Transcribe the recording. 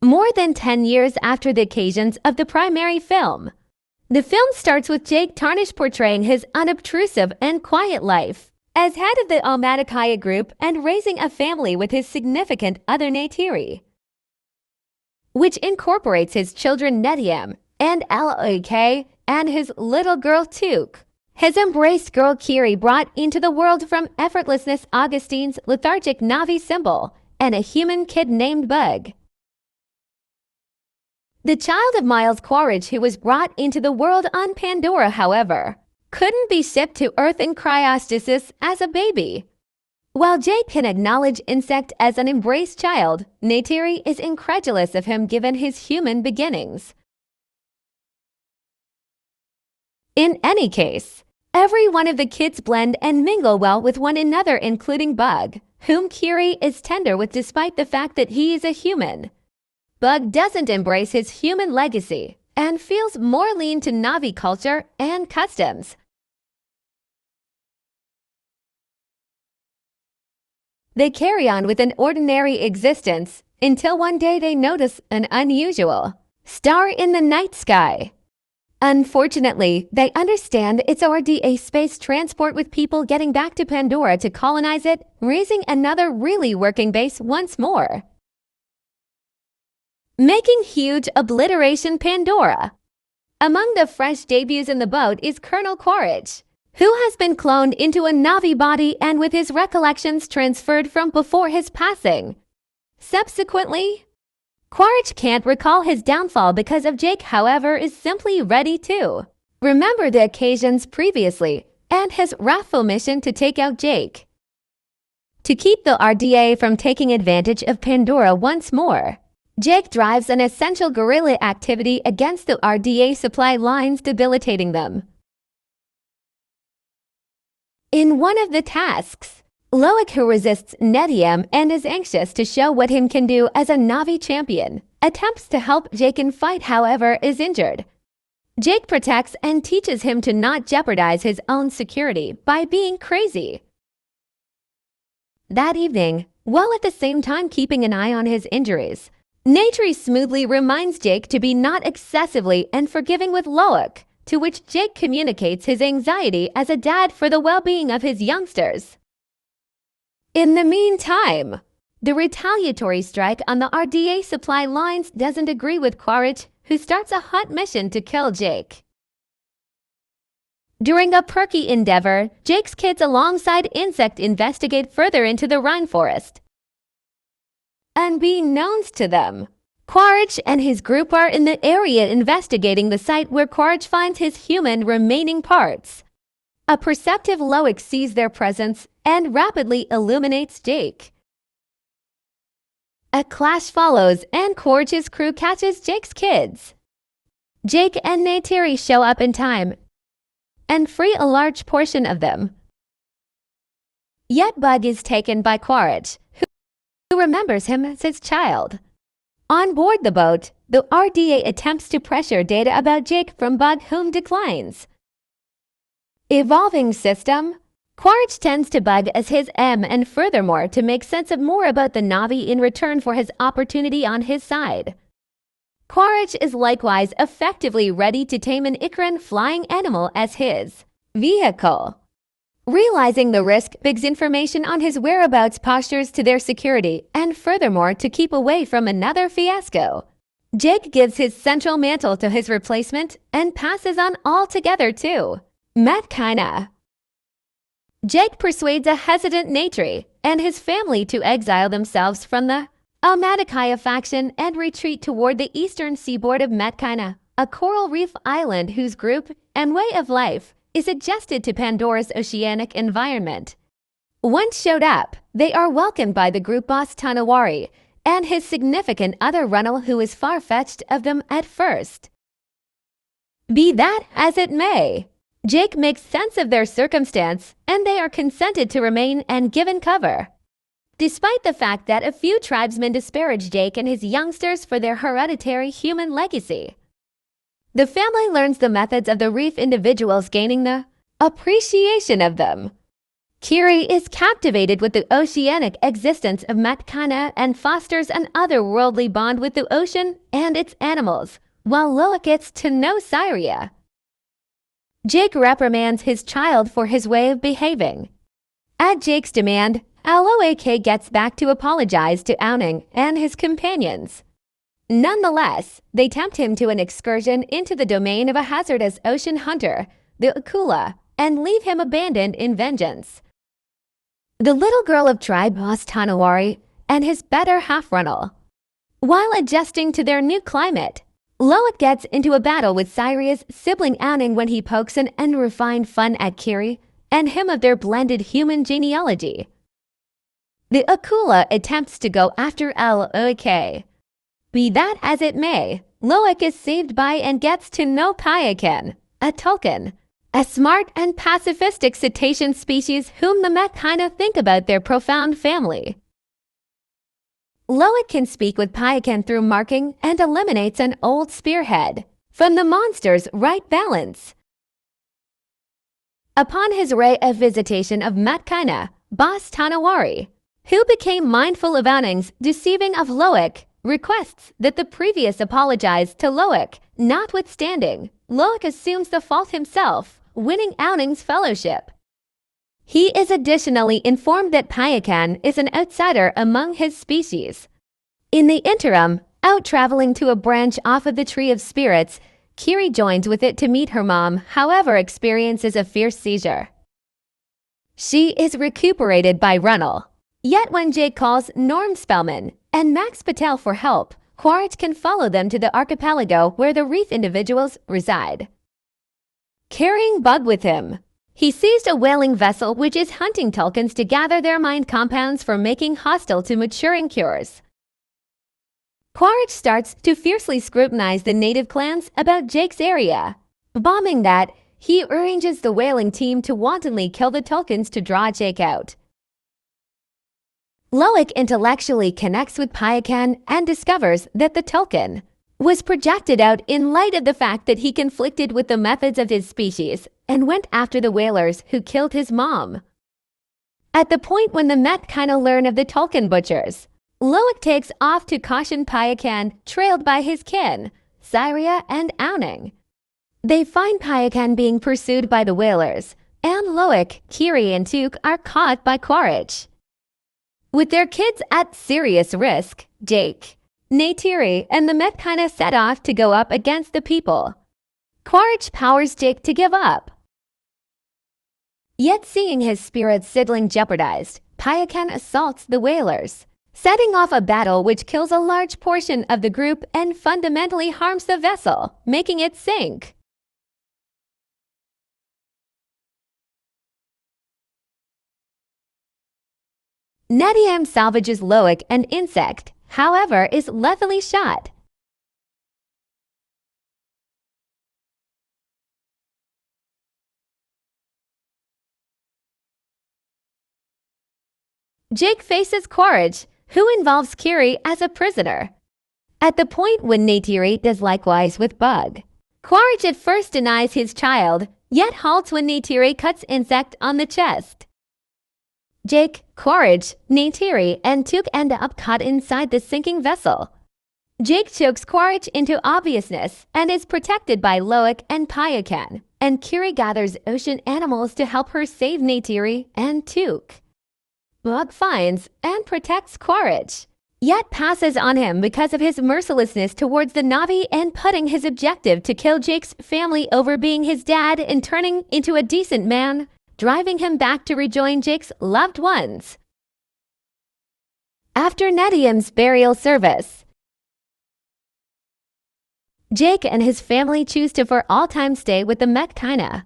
more than 10 years after the occasions of the primary film. The film starts with Jake Tarnish portraying his unobtrusive and quiet life as head of the Omaticaya group and raising a family with his significant other Neytiri, which incorporates his children Neteyam and Lo'ak and his little girl Took. His embraced girl Kiri brought into the world from Effortlessness Augustine's lethargic Navi symbol and a human kid named Bug. The child of Miles Quaritch, who was brought into the world on Pandora, however, couldn't be shipped to Earth in cryostasis as a baby. While Jake can acknowledge Insect as an embraced child, Neytiri is incredulous of him given his human beginnings. In any case, every one of the kids blend and mingle well with one another, including Bug, whom Kiri is tender with despite the fact that he is a human. Bug doesn't embrace his human legacy and feels more lean to Navi culture and customs. They carry on with an ordinary existence until one day they notice an unusual star in the night sky. Unfortunately, they understand it's RDA space transport, with people getting back to Pandora to colonize it, raising another really working base once more, making huge obliteration Pandora. Among the fresh debuts in the boat is Colonel Quaritch, who has been cloned into a Navi body and with his recollections transferred from before his passing. Subsequently, Quaritch can't recall his downfall because of Jake, however, is simply ready to remember the occasions previously and his wrathful mission to take out Jake, to keep the RDA from taking advantage of Pandora once more. Jake drives an essential guerrilla activity against the RDA supply lines, debilitating them. In one of the tasks, Lo'ak, who resists Neteyam and is anxious to show what him can do as a Navi champion, attempts to help Jake in fight, however, is injured. Jake protects and teaches him to not jeopardize his own security by being crazy. That evening, while at the same time keeping an eye on his injuries, Neytiri smoothly reminds Jake to be not excessively and forgiving with Lo'ak, to which Jake communicates his anxiety as a dad for the well-being of his youngsters. In the meantime, the retaliatory strike on the RDA supply lines doesn't agree with Quaritch, who starts a hot mission to kill Jake. During a perky endeavor, Jake's kids alongside Insect investigate further into the rainforest. Unbeknownst to them, Quaritch and his group are in the area investigating the site where Quaritch finds his human remaining parts. A perceptive Lo'ak sees their presence and rapidly illuminates Jake. A clash follows and Quaritch's crew catches Jake's kids. Jake and Neytiri show up in time and free a large portion of them. Yet Bug is taken by Quaritch, who remembers him as his child. On board the boat, the RDA attempts to pressure data about Jake from Bug, whom declines. Evolving system, Quaritch tends to Bug as his M, and furthermore to make sense of more about the Navi in return for his opportunity on his side. Quaritch is likewise effectively ready to tame an Ikran flying animal as his vehicle. Realizing the risk, Bug's information on his whereabouts postures to their security and furthermore to keep away from another fiasco. Jake gives his central mantle to his replacement and passes on altogether to Omaticaya. Jake persuades a hesitant Neytiri and his family to exile themselves from the Omaticaya faction and retreat toward the eastern seaboard of Omaticaya, a coral reef island whose group and way of life is adjusted to Pandora's oceanic environment. Once showed up, they are welcomed by the group boss Tanawari and his significant other Runnel, who is far-fetched of them at first. Be that as it may, Jake makes sense of their circumstance and they are consented to remain and given cover, despite the fact that a few tribesmen disparage Jake and his youngsters for their hereditary human legacy. The family learns the methods of the reef individuals, gaining the appreciation of them. Kiri is captivated with the oceanic existence of Matkana and fosters an otherworldly bond with the ocean and its animals, while Lo'ak gets to know Syria. Jake reprimands his child for his way of behaving. At Jake's demand, Lo'ak gets back to apologize to Ouning and his companions. Nonetheless, they tempt him to an excursion into the domain of a hazardous ocean hunter, the Akula, and leave him abandoned in vengeance. The little girl of tribe boss Tanawari and his better half-runnel. While adjusting to their new climate, Lo'ak gets into a battle with Syria's sibling Ouning when he pokes an unrefined fun at Kiri and him of their blended human genealogy. The Akula attempts to go after Lo'ak. Be that as it may, Lo'ak is saved by and gets to know Payakan, a Tulkun, a smart and pacifistic cetacean species whom the Metkina think about their profound family. Lo'ak can speak with Payakan through marking and eliminates an old spearhead from the monster's right balance. Upon his re-visitation of Metkina, boss Tanawari, who became mindful of Ouning's deceiving of Lo'ak, requests that the previous apologize to Lo'ak. Notwithstanding, Lo'ak assumes the fault himself, winning Ouning's fellowship. He is additionally informed that Payakan is an outsider among his species. In the interim, out traveling to a branch off of the Tree of Spirits, Kiri joins with it to meet her mom, however experiences a fierce seizure. She is recuperated by Runnel. Yet when Jake calls Norm Spellman and Max Patel for help, Quaritch can follow them to the archipelago where the reef individuals reside. Carrying Bug with him, he seized a whaling vessel which is hunting Tulkuns to gather their mind compounds for making hostile to maturing cures. Quaritch starts to fiercely scrutinize the native clans about Jake's area. Bombing that, he arranges the whaling team to wantonly kill the Tulkuns to draw Jake out. Lo'ak intellectually connects with Payakan and discovers that the Tulkun was projected out in light of the fact that he conflicted with the methods of his species and went after the whalers who killed his mom. At the point when the Metkina learn of the Tulkun butchers, Lo'ak takes off to caution Payakan, trailed by his kin, Syria and Ouning. They find Payakan being pursued by the whalers, and Lo'ak, Kiri, and Took are caught by Quaritch. With their kids at serious risk, Jake, Neytiri, and the Metkina set off to go up against the people. Quaritch powers Jake to give up. Yet seeing his spirit's sibling jeopardized, Payakan assaults the whalers, setting off a battle which kills a large portion of the group and fundamentally harms the vessel, making it sink. Neteyam salvages Lo'ak, an insect, however, is lethally shot. Jake faces Quaritch, who involves Kiri as a prisoner. At the point when Neytiri does likewise with Bug. Quaritch at first denies his child, yet halts when Neytiri cuts insect on the chest. Jake, Quaritch, Neytiri, and Took end up caught inside the sinking vessel. Jake chokes Quaritch into obviousness and is protected by Lo'ak and Payakan, and Kiri gathers ocean animals to help her save Neytiri and Took. Bug finds and protects Quaritch, yet passes on him because of his mercilessness towards the Na'vi and putting his objective to kill Jake's family over being his dad and turning into a decent man, driving him back to rejoin Jake's loved ones. After Neteyam's burial service, Jake and his family choose to for all time stay with the Metkina.